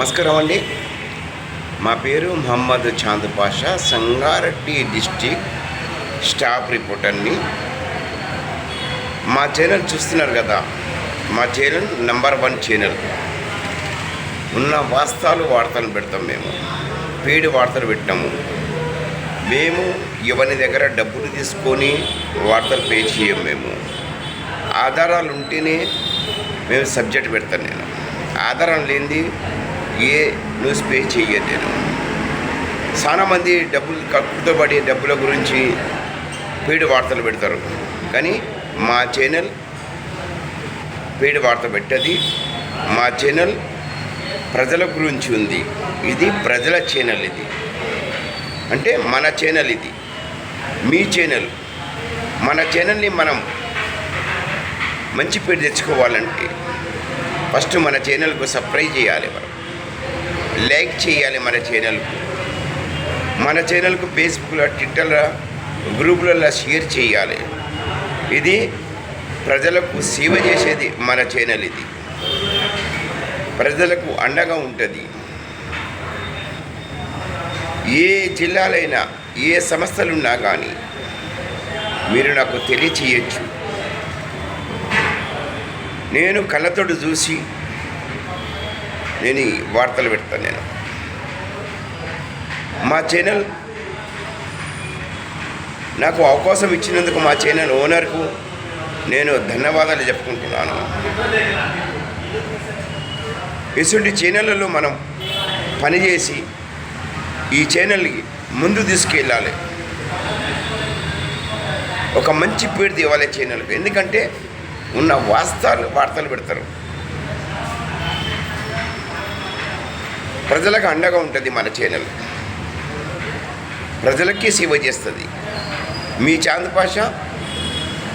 నమస్కారం అండి. మా పేరు మహమ్మద్ చాంద్ పాషా, సంగారెడ్డి డిస్టిక్ స్టాఫ్ రిపోర్టర్ని. మా ఛానల్ చూస్తున్నారు కదా, మా ఛానల్ నెంబర్ 1 ఛానల్. ఉన్న వార్తలు పెడతాం. మేము పేడ్ వార్తలు పెట్టాము. మేము ఎవరి దగ్గర డబ్బులు తీసుకొని వార్తలు పే చేయం. మేము ఆధారాలు ఉంటేనే మేము సబ్జెక్ట్ పెడతాను. నేను ఆధారం లేనిది ఏ న్యూస్ పే చేయను. నేను చాలామంది డబ్బులు కక్కుతో పడి డబ్బుల గురించి పేడ్ వార్తలు పెడతారు, కానీ మా ఛానల్ పేడ్ వార్త పెట్టది. మా ఛానల్ ప్రజల గురించి ఉంది. ఇది ప్రజల ఛానల్. ఇది అంటే మన ఛానల్. ఇది మీ ఛానల్. మన ఛానల్ని మనం మంచి పేరు తెచ్చుకోవాలంటే ఫస్ట్ మన ఛానల్కు సబ్స్క్రైబ్ చేయాలి, మనం లైక్ చేయాలి. మన ఛానల్కు ఫేస్బుక్లో, ట్విట్టర్లో, గ్రూపులలో షేర్ చేయాలి. ఇది ప్రజలకు సేవ చేసేది మన ఛానల్. ఇది ప్రజలకు అండగా ఉంటుంది. ఏ జిల్లాలైనా ఏ సమస్యలున్నా కానీ మీరు నాకు తెలియచేయచ్చు. నేను కళ్ళతోటి చూసి నేను ఈ వార్తలు పెడతాను. నేను మా ఛానల్ నాకు అవకాశం ఇచ్చినందుకు మా ఛానల్ ఓనర్కు నేను ధన్యవాదాలు చెప్పుకుంటున్నాను. ఇటువంటి ఛానళ్ళలో మనం పనిచేసి ఈ ఛానల్కి ముందు తీసుకెళ్ళాలి. ఒక మంచి పేరు తేవాలి ఛానల్కి. ఎందుకంటే ఉన్న వార్తలు పెడతారు. ప్రజలకు అండగా ఉంటుంది మన ఛానల్. ప్రజలకి సేవ చేస్తుంది. మీ చాంద్ పాషా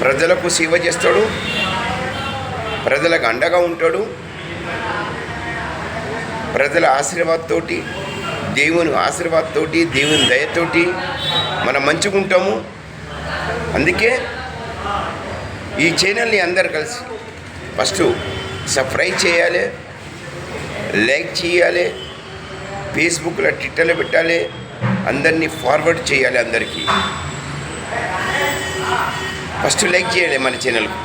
ప్రజలకు సేవ చేస్తాడు, ప్రజలకు అండగా ఉంటాడు. ప్రజల ఆశీర్వాదంతోటి, దేవుని ఆశీర్వాదంతోటి, దేవుని దయతోటి మనం మంచుకుంటాము. అందుకే ఈ ఛానల్ని అందరు కలిసి ఫస్ట్ సబ్స్క్రైబ్ చేయాలి, లైక్ చేయాలి, ఫేస్బుక్లో, ట్విట్టర్లో పెట్టాలి, అందరినీ ఫార్వర్డ్ చేయాలి. అందరికీ ఫస్ట్ లైక్ చేయాలి మన ఛానల్కు.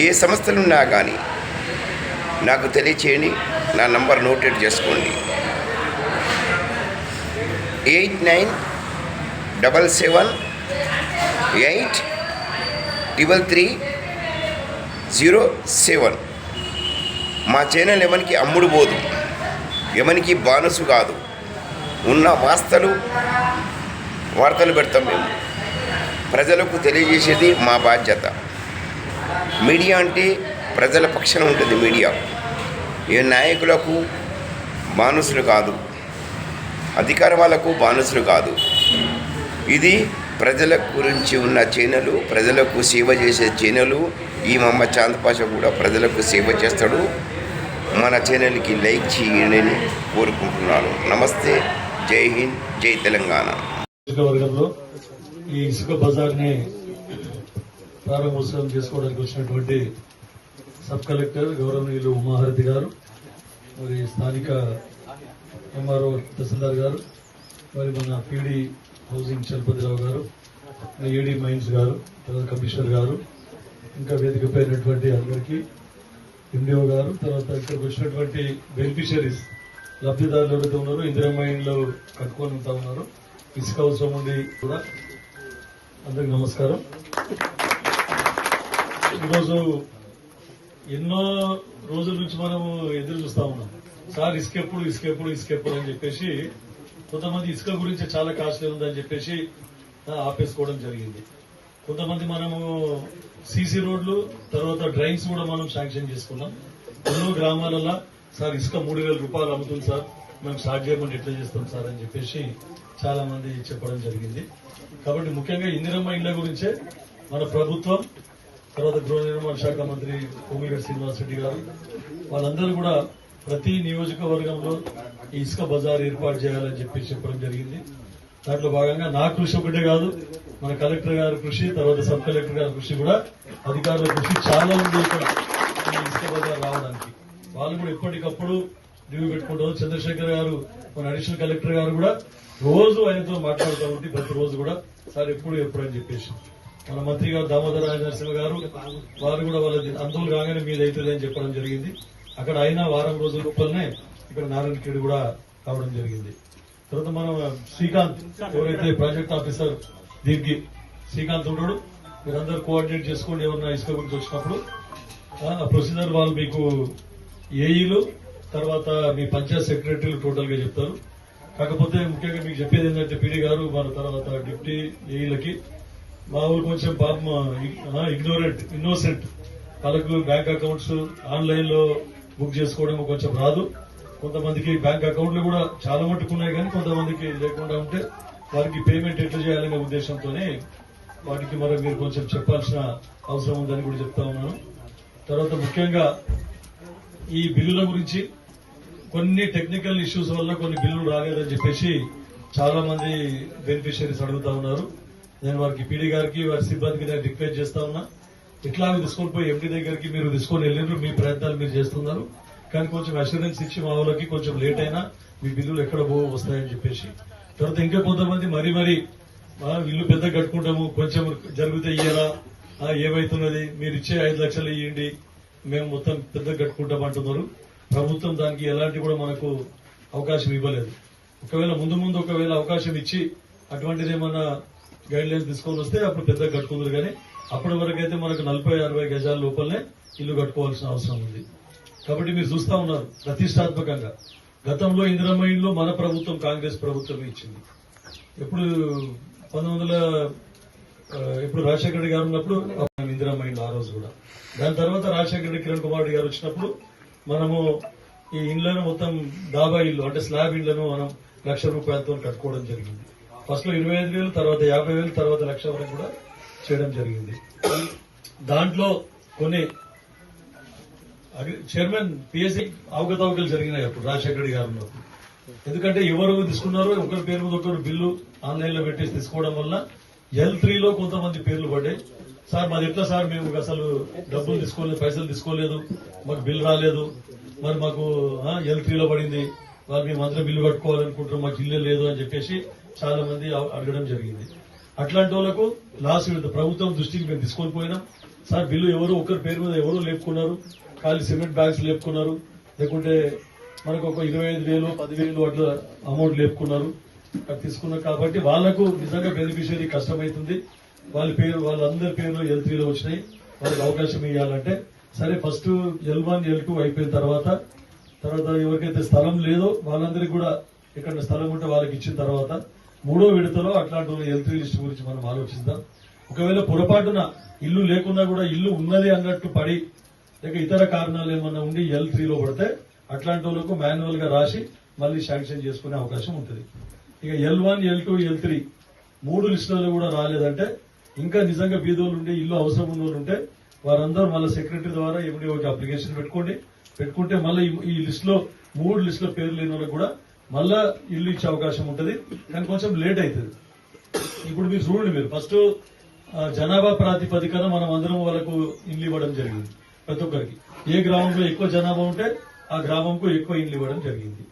ఏ సమస్యలున్నా కానీ నాకు తెలియచేయండి. నా నంబర్ నోటెడ్ చేసుకోండి. 8977383307. మా ఛానల్ ఎవరికి అమ్ముడు పోదు, ఎవరికి బానసు కాదు. ఉన్న వార్తలు పెడతాం. మేము ప్రజలకు తెలియజేసేది మా బాధ్యత. మీడియా అంటే ప్రజల పక్షాన ఉంటుంది. మీడియా ఏ నాయకులకు బానసులు కాదు, అధికార వాళ్ళకు బానసులు కాదు. ఇది ప్రజల గురించి ఉన్న ఛానల్, ప్రజలకు సేవ చేసే ఛానల్. ఈ మహమ్మద్ చాంద్ పాషా కూడా ప్రజలకు సేవ చేస్తాడు. మన ఛానల్కి లైక్ చేయండి కోరుకుంటున్నాను. నమస్తే, జై హింద్, జై తెలంగాణ. వర్గంలో ఈ ఇసుక బజార్ని ప్రారంభోత్సవం చేసుకోవడానికి వచ్చినటువంటి సబ్ కలెక్టర్ గౌరవనీయులు ఉమాహారతి గారు, మరి స్థానిక ఎంఆర్ఓ తహసీల్దార్ గారు, మరి మన పీడీ హౌసింగ్ చలపతిరావు గారు, ఏడీ మైన్స్ గారు, తర్వాత కమిషనర్ గారు, ఇంకా వేదిక పైనటువంటి అందరికీ, ఎండిఓ గారు, తర్వాత ఇక్కడికి వచ్చినటువంటి బెనిఫిషరీస్, లబ్ధిదారులు ఎవరైతే ఉన్నారో, ఇందిరమ్మ ఇండ్లు కట్టుకొని ఉంటా ఉన్నారు, ఇసుక అవసరం ఉండి కూడా అందరికి నమస్కారం. ఈరోజు ఎన్నో రోజుల నుంచి మనము ఎదురు చూస్తా ఉన్నాం. సార్ ఇసుకెప్పుడు అని చెప్పేసి కొంతమంది ఇసుక గురించి చాలా కాస్ట్లీ ఉందని చెప్పేసి ఆపేసుకోవడం జరిగింది. కొంతమంది మనము సీసీ రోడ్లు, తర్వాత డ్రైన్స్ కూడా మనం శాంక్షన్ చేసుకున్నాం. ఎన్నో గ్రామాలలో సార్ ఇసుక 3000 రూపాయలు అమ్ముతుంది సార్, మేము స్టార్ట్ చేయకుండా ఎట్లా చేస్తాం సార్ అని చెప్పేసి చాలా మంది చెప్పడం జరిగింది. కాబట్టి ముఖ్యంగా ఇందిరమ్మ ఇళ్ల గురించే మన ప్రభుత్వం, తర్వాత గృహ నిర్మాణ శాఖ మంత్రి కోమిరెడ్డి శ్రీనివాసరెడ్డి గారు, వాళ్ళందరూ కూడా ప్రతి నియోజకవర్గంలో ఈ ఇసుక బజార్ ఏర్పాటు చేయాలని చెప్పి చెప్పడం జరిగింది. దాంట్లో భాగంగా నా కృషి ఒకటే కాదు, మన కలెక్టర్ గారి కృషి, తర్వాత సబ్ కలెక్టర్ గారి కృషి కూడా, అధికారుల కృషి చాలా ఉంది ఇక్కడ ఇసుక బజార్ రావడానికి. వాళ్ళు కూడా ఎప్పటికప్పుడు డ్యూ పెట్టుకుంటాం. చంద్రశేఖర్ గారు మన అడిషనల్ కలెక్టర్ గారు కూడా రోజు ఆయనతో మాట్లాడుతూ ఉంటే ప్రతిరోజు కూడా సార్ ఎప్పుడు అని చెప్పేసి మన మంత్రి గారు దామోదర నరసింహ గారు వారు కూడా వాళ్ళ అందులో కాగానే మీద అవుతుంది అని చెప్పడం జరిగింది. అక్కడ అయినా వారం రోజుల లోపలనే ఇక్కడ నారాయణఖేడ్ కూడా కావడం జరిగింది. తర్వాత మనం శ్రీకాంత్ ఎవరైతే ప్రాజెక్ట్ ఆఫీసర్ దీనికి శ్రీకాంత్ ఉన్నాడు, మీరందరూ కోఆర్డినేట్ చేసుకోండి. ఎవరన్నా ఇసుక గురించి వచ్చినప్పుడు ఆ ప్రొసీజర్ వాళ్ళు మీకు ఏఈలు తర్వాత మీ పంచాయత్ సెక్రటరీలు టోటల్ గా చెప్తారు. కాకపోతే ముఖ్యంగా మీకు చెప్పేది ఏంటంటే పీడీ గారు మన తర్వాత డిప్యూటీ ఏఈలకి మా ఊరు కొంచెం పాపం ఇన్నోసెంట్ వాళ్ళకు బ్యాంక్ అకౌంట్స్ ఆన్లైన్ లో బుక్ చేసుకోవడం కొంచెం రాదు. కొంతమందికి బ్యాంక్ అకౌంట్లు కూడా చాలా మట్టుకు ఉన్నాయి, కానీ కొంతమందికి లేకుండా ఉంటే వారికి పేమెంట్ ఎట్లా చేయాలనే ఉద్దేశంతోనే వాటికి మీరు కొంచెం చెప్పాల్సిన అవసరం ఉందని కూడా చెప్తా ఉన్నాను. తర్వాత ముఖ్యంగా ఈ బిల్లుల గురించి కొన్ని టెక్నికల్ ఇష్యూస్ వల్ల కొన్ని బిల్లులు రాలేదని చెప్పేసి చాలా మంది బెనిఫిషియరీస్ అడుగుతా ఉన్నారు. నేను వారికి పీడీ గారికి వారి సిబ్బందికి నేను రిక్వెస్ట్ చేస్తా ఉన్నా, ఇట్లా తీసుకొని పోయి ఎంపీ దగ్గరికి మీరు తీసుకొని వెళ్ళిండ్రు, మీ ప్రయత్నాలు మీరు చేస్తున్నారు, కానీ కొంచెం అష్యూరెన్స్ ఇచ్చి మా వాళ్ళకి కొంచెం లేట్ అయినా మీ బిల్లులు ఎక్కడ వస్తాయని చెప్పేసి. తర్వాత ఇంకా కొంతమంది మరీ ఇల్లు పెద్ద కట్టుకుంటాము కొంచెం జరిగితే ఇయ్యరా, ఏమైతున్నది మీరు ఇచ్చే 5 లక్షలు ఇవ్వండి మేము మొత్తం పెద్ద కట్టుకుంటాం అంటున్నారు. ప్రభుత్వం దానికి ఎలాంటి కూడా మనకు అవకాశం ఇవ్వలేదు. ఒకవేళ ముందు ఒకవేళ అవకాశం ఇచ్చి అటువంటిది ఏమన్నా గైడ్ లైన్స్ తీసుకొని వస్తే అప్పుడు పెద్ద కట్టుకుందరు, కానీ అప్పటి వరకైతే మనకు 40-60 గజాల లోపలనే ఇల్లు కట్టుకోవాల్సిన అవసరం ఉంది. కాబట్టి మీరు చూస్తా ఉన్నారు ప్రతిష్టాత్మకంగా గతంలో ఇందిరమ్మ ఇల్లు మన ప్రభుత్వం కాంగ్రెస్ ప్రభుత్వం ఇచ్చింది. ఎప్పుడు 1900 రాజశేఖర రెడ్డి గారు ఉన్నప్పుడు ఇందిరమ్మ ఇల్లు ఆ రోజు కూడా. దాని తర్వాత రాజశేఖర రెడ్డి కిరణ్ కుమార్ రెడ్డి గారు వచ్చినప్పుడు మనము ఈ ఇండ్లను మొత్తం డాబా ఇల్లు అంటే స్లాబ్ ఇళ్లను మనం ₹1,00,000 కట్టుకోవడం జరిగింది. ఫస్ట్ లో 25,000, తర్వాత 50,000, తర్వాత 1,00,000 వరకు కూడా చేయడం జరిగింది. దాంట్లో కొన్ని చైర్మన్ పిఎస్సీ అవకతవకలు జరిగినాయి అప్పుడు రాజశేఖర రెడ్డి గారు ఉన్నప్పుడు. ఎందుకంటే ఎవరు తీసుకున్నారో ఒకరి పేరు మీద ఒకరు బిల్లు ఆన్లైన్ లో పెట్టేసి తీసుకోవడం వల్ల L3లో కొంతమంది పేర్లు పడ్డాయి. సార్ మాది ఎట్లా సార్, మేము అసలు డబ్బులు తీసుకోలేదు, పైసలు తీసుకోలేదు, మాకు బిల్ రాలేదు, మరి మాకు L3లో పడింది, మరి మేము అందరం బిల్లు కట్టుకోవాలనుకుంటున్నాం, మాకు ఇల్లే లేదు అని చెప్పేసి చాలా మంది అడగడం జరిగింది. అట్లాంటి వాళ్ళకు లాస్ట్ ప్రభుత్వం దృష్టికి మేము తీసుకొని పోయినాం. సార్ బిల్లు ఎవరు ఒకరి పేరు మీద ఎవరు లేపుకున్నారు, ఖాళీ సిమెంట్ బ్యాగ్స్ లేపుకున్నారు, లేకుంటే మనకు ఒక 25,000, 10,000 అట్లా అమౌంట్ లేపుకున్నారు. అది తీసుకున్నారు కాబట్టి వాళ్లకు నిజంగా బెనిఫిషియరీ కష్టమవుతుంది. వాళ్ళందరి పేర్లు L3లో వచ్చినాయి. వాళ్ళకి అవకాశం ఇవ్వాలంటే సరే ఫస్ట్ L1, L2 అయిపోయిన తర్వాత ఎవరికైతే స్థలం లేదో వాళ్ళందరికీ కూడా ఇక్కడ స్థలం ఉంటే వాళ్ళకి ఇచ్చిన తర్వాత 3వ విడతలో అట్లాంటి L3 లిస్ట్ గురించి మనం ఆలోచిద్దాం. ఒకవేళ పొరపాటున ఇల్లు లేకున్నా కూడా ఇల్లు ఉన్నది అన్నట్టు పడి లేక ఇతర కారణాలు ఏమన్నా ఉండి L3లో పడితే అట్లాంటి వాళ్ళకు మాన్యువల్ గా రాసి మళ్ళీ శాంక్షన్ చేసుకునే అవకాశం ఉంటుంది. ఇక L1, L2, L3 3 లిస్టులలో కూడా రాలేదంటే ఇంకా నిజంగా బీదోళ్ళు ఉండి ఇల్లు అవసరం ఉన్న వాళ్ళు ఉంటే వారందరూ మళ్ళీ సెక్రటరీ ద్వారా ఎండిఓకి అప్లికేషన్ పెట్టుకుంటే మళ్ళీ ఈ లిస్ట్ లో 3 లిస్టులో పేర్లు లేని వాళ్ళకి కూడా మళ్ళా ఇల్లు ఇచ్చే అవకాశం ఉంటుంది. కానీ కొంచెం లేట్ అవుతుంది. ఇప్పుడు మీరు చూడండి, మీరు ఫస్ట్ జనాభా ప్రాతిపదికన మనం అందరం వాళ్ళకు ఇల్లు ఇవ్వడం జరిగింది. ప్రతి ఒక్కరికి ఏ గ్రామంలో ఎక్కువ జనాభా ఉంటే ఆ గ్రామంకు ఎక్కువ ఇల్లు ఇవ్వడం జరిగింది.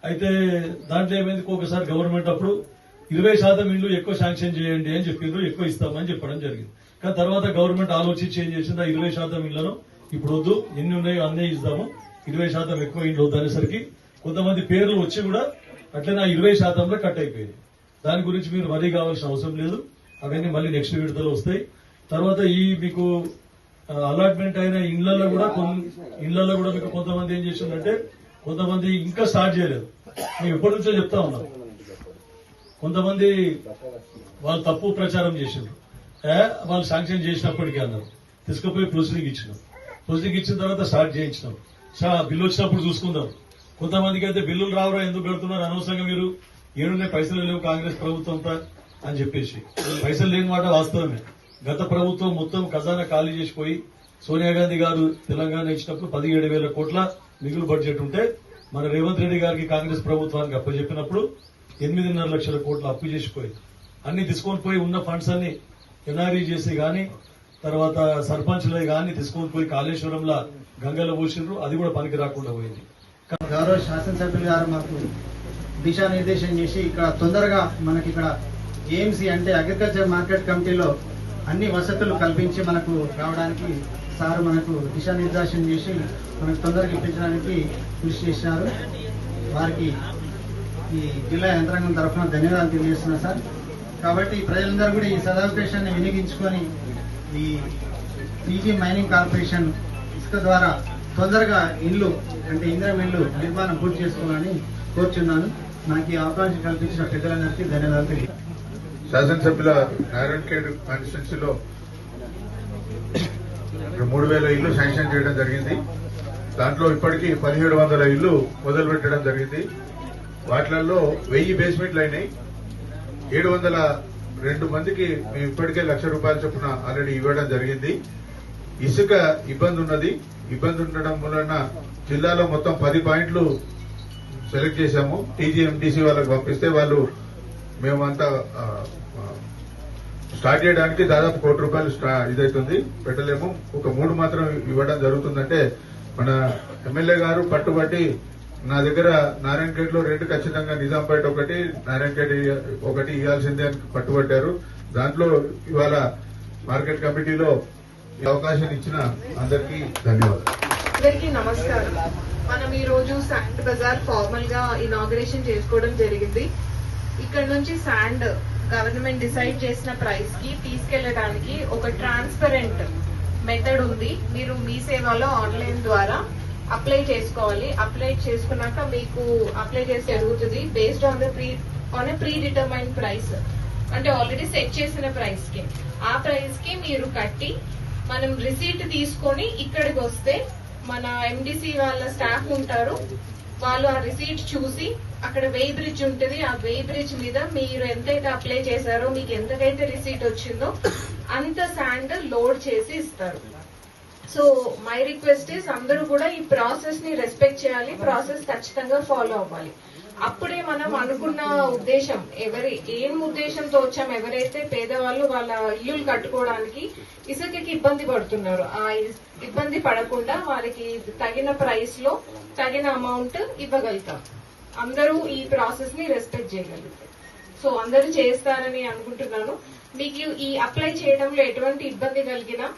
అయితే దాంట్లో ఏమైంది, ఒకసారి గవర్నమెంట్ అప్పుడు 20% ఇల్లు ఎక్కువ శాంక్షన్ చేయండి అని చెప్పిండ్రు, ఎక్కువ ఇస్తామని చెప్పడం జరిగింది. కానీ తర్వాత గవర్నమెంట్ ఆలోచించి ఏం చేసింది, 20% ఇళ్లను ఇప్పుడు వద్దు, ఎన్ని ఉన్నాయో అన్నీ ఇస్తాము, 20% ఎక్కువ ఇల్లు వద్దు అనేసరికి కొంతమంది పేర్లు వచ్చి కూడా అట్లనే 20%లో కట్ అయిపోయింది. దాని గురించి మీరు వరీ కావాల్సిన అవసరం లేదు, అవన్నీ మళ్ళీ నెక్స్ట్ విడతలో వస్తాయి. తర్వాత ఈ మీకు అలాట్మెంట్ అయిన ఇళ్లలో కూడా మీకు కొంతమంది ఏం చేసిందంటే కొంతమంది ఇంకా స్టార్ట్ చేయలేదు. మేము ఎప్పటి నుంచో చెప్తా ఉన్నాం. కొంతమంది వాళ్ళు తప్పు ప్రచారం చేసిండ్రు, వాళ్ళు శాంక్షన్ చేసినప్పటికీ అన్నారు, తీసుకుపోయి ప్రొసీడింగ్ ఇచ్చినాం. ప్రొసీడింగ్ ఇచ్చిన తర్వాత స్టార్ట్ చేయించినాం. బిల్లు వచ్చినప్పుడు చూసుకుందాం. కొంతమందికి అయితే బిల్లులు రావరా, ఎందుకు పెడుతున్నారు అనవసరంగా, మీరు ఏడున్నాయి పైసలు లేవు కాంగ్రెస్ ప్రభుత్వంతో అని చెప్పేసి. పైసలు లేని మాట వాస్తవమే. గత ప్రభుత్వం మొత్తం ఖజానా ఖాళీ చేసిపోయి సోనియా గాంధీ గారు తెలంగాణ ఇచ్చినప్పుడు 17,000 కోట్ల మిగులు బడ్జెట్ ఉంటే మన రేవంత్ రెడ్డి గారికి కాంగ్రెస్ ప్రభుత్వానికి అప్పచెప్పినప్పుడు 8.5 లక్షల కోట్ల అప్పు చేసిపోయి అన్ని తీసుకొని పోయి ఉన్న ఫండ్స్ అన్ని ఎన్ఆర్ఈ చేసి గాని తర్వాత సర్పంచ్లే గాని తీసుకొని పోయి కాళేశ్వరంలో గంగలో పోసిండ్రు. అది కూడా పనికి రాకుండా పోయింది. గౌరవ శాసనసభ్యులు గారు మాకు దిశానిర్దేశం చేసి ఇక్కడ తొందరగా మనకి ఇక్కడ ఏఎంసీ అంటే అగ్రికల్చర్ మార్కెట్ కమిటీలో అన్ని వసతులు కల్పించి మనకు రావడానికి సార్ మనకు దిశానిర్దేశం చేసి మనకు తొందరగా ఇప్పించడానికి కృషి చేశారు. వారికి ఈ జిల్లా యంత్రాంగం తరఫున ధన్యవాదాలు తెలియజేస్తున్నాను సార్. కాబట్టి ప్రజలందరూ కూడా ఈ సదవకాశాన్ని వినియోగించుకొని ఈ పీజీ మైనింగ్ కార్పొరేషన్ ఇసుక ద్వారా తొందరగా ఇల్లు అంటే ఇందిరం ఇల్లు నిర్మాణం పూర్తి చేసుకోవాలని కోరుచున్నాను. నాకు ఈ అవకాశం కల్పించిన పెద్దలందరికీ ధన్యవాదాలు తెలియజేస్తున్నాను. శాసనసభ్యుల నారాయణఖేడ్ కాన్స్టిట్యున్సీలో 3,000 ఇళ్లు శాంక్షన్ చేయడం జరిగింది. దాంట్లో ఇప్పటికీ 1,700 ఇళ్లు మొదలు పెట్టడం జరిగింది. వాటిలలో 1000 బేస్మెంట్లు అయినాయి. 702 మందికి మేము ఇప్పటికే ₹1,00,000 చొప్పున ఆల్రెడీ ఇవ్వడం జరిగింది. ఇసుక ఇబ్బంది ఉన్నది. ఇబ్బంది ఉండడం వలన జిల్లాలో మొత్తం 10 పాయింట్లు సెలెక్ట్ చేశాము. టీజీఎంటీసీ వాళ్ళకి పంపిస్తే వాళ్ళు మేమంతా స్టార్ట్ చేయడానికి దాదాపు ₹1,00,00,000 ఇదైతుంది, పెట్టలేము. ఒక 3 మాత్రం ఇవ్వడం జరుగుతుందంటే మన ఎమ్మెల్యే గారు పట్టుబట్టి నా దగ్గర నారాయణఖేడ్ లో 2 ఖచ్చితంగా నిజాంపేట ఒకటి, నారాయణఖేడ్ ఒకటి ఇవ్వాల్సిందే అని పట్టుబట్టారు. దాంట్లో ఇవాళ మార్కెట్ కమిటీలో ఈ అవకాశం ఇచ్చిన అందరికీ ధన్యవాదాలు. అందరికీ నమస్కారం. మనం ఈ రోజు శాండ్ బజార్ ఫార్మల్ గా ఇనాగరేషన్ చేసుకోవడం జరిగింది. ఇక్కడ నుంచి శాండ్ గవర్నమెంట్ డిసైడ్ చేసిన ప్రైస్ కి తీసుకెళ్లడానికి ఒక ట్రాన్స్పరెంట్ మెథడ్ ఉంది. మీరు మీ సేవలో ఆన్లైన్ ద్వారా అప్లై చేసుకోవాలి. అప్లై చేసుకున్నాక మీకు అప్లై చేసి జరుగుతుంది based on a pre determined price, అంటే ఆల్రెడీ సెట్ చేసిన ప్రైస్ కి. ఆ ప్రైస్ కి మీరు కట్టి మనం రిసీట్ తీసుకొని ఇక్కడికి వస్తే మన ఎండిసి వాళ్ళ స్టాఫ్ ఉంటారు. వాళ్ళు ఆ రిసీట్ చూసి అక్కడ వెయ్ బ్రిడ్జ్ ఉంటుంది. ఆ వెయ్ బ్రిడ్జ్ మీద మీరు ఎంతైతే అప్లై చేశారో మీకు ఎంతకైతే రిసీట్ వచ్చిందో అంత శాండ్ లోడ్ చేసి ఇస్తారు. సో మై రిక్వెస్ట్ ఇస్ అందరూ కూడా ఈ ప్రాసెస్ ని రెస్పెక్ట్ చేయాలి. ప్రాసెస్ ఖచ్చితంగా ఫాలో అవ్వాలి. అప్పుడే మనం అనుకున్న ఉద్దేశం ఏం ఉద్దేశంతో వచ్చాం, ఎవరైతే పేదవాళ్ళు వాళ్ళ ఇల్లులు కట్టుకోవడానికి ఇసుకకి ఇబ్బంది పడుతున్నారు, ఆ ఇబ్బంది పడకుండా వారికి తగిన ప్రైస్ లో తగిన అమౌంట్ ఇవ్వగలుగుతాం. అందరూ ఈ ప్రాసెస్ ని రెస్పెక్ట్ చేయగలుగుతారు. సో అందరూ చేస్తారని అనుకుంటున్నాను. మీకు ఈ అప్లై చేయడంలో ఎటువంటి ఇబ్బంది కలిగినా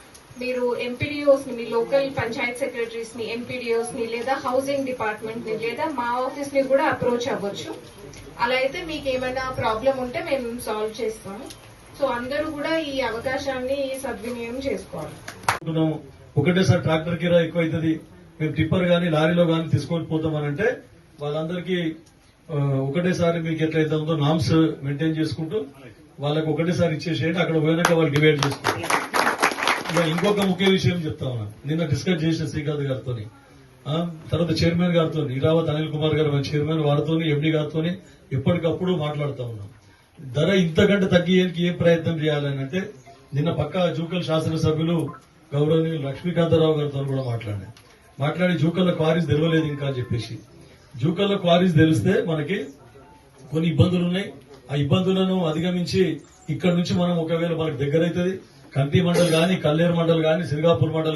మీరు ఎంపీడీఓస్ ని, మీ లోకల్ పంచాయత్ సెక్రటరీస్ ని, ఎంపీడీఓస్ ని, లేదా హౌసింగ్ డిపార్ట్మెంట్ ని, లేదా మా ఆఫీస్ ని కూడా అప్రోచ్ అవ్వచ్చు. అలా అయితే మీకు ఏమైనా ప్రాబ్లం ఉంటే మేము సాల్వ్ చేస్తాము. సో అందరూ కూడా ఈ అవకాశాన్ని సద్వినియోగం చేసుకోవాలి. ఒకటేసారి ట్రాక్టర్ కిరా ఎక్కువ అవుతుంది, మేము టిప్పర్ గానీ లారీలో గానీ తీసుకొని పోతామనంటే వాళ్ళందరికీ ఒకటేసారి మీకు ఎట్లయితే ఉందో నామ్స్ మెయింటైన్ చేసుకుంటూ వాళ్ళకి ఒకటేసారి ఇచ్చేసేయండి. అక్కడ పోయినాక వాళ్ళు డివైడ్ చేసుకుంటారు. ఇంకొక ముఖ్య విషయం చెప్తా ఉన్నా, నిన్న డిస్కస్ చేసిన శ్రీకాంత్ గారితో, తర్వాత చైర్మన్ గారితో, ఇరావత్ అనిల్ కుమార్ గారు మన చైర్మన్, వారితో, ఎండీ గారితో ఎప్పటికప్పుడు మాట్లాడుతూ ఉన్నాం. ధర ఇంతకంటే తగ్గియడానికి ఏం ప్రయత్నం చేయాలని అంటే నిన్న పక్క జూకల్ శాసనసభ్యులు గౌరవనీయులు లక్ష్మీకాంతారావు గారితో కూడా మాట్లాడి జూకల్ల క్వారీస్ తెలవలేదు ఇంకా అని చెప్పేసి, జూకల్ల క్వారీస్ తెలిస్తే మనకి కొన్ని ఇబ్బందులు ఉన్నాయి. ఆ ఇబ్బందులను అధిగమించి ఇక్కడ నుంచి మనం ఒకవేళ మనకు దగ్గరైతుంది కంటి మండల్ గాని, కల్లేరు మండల్ గాని, సిరిగాపూర్ మండల్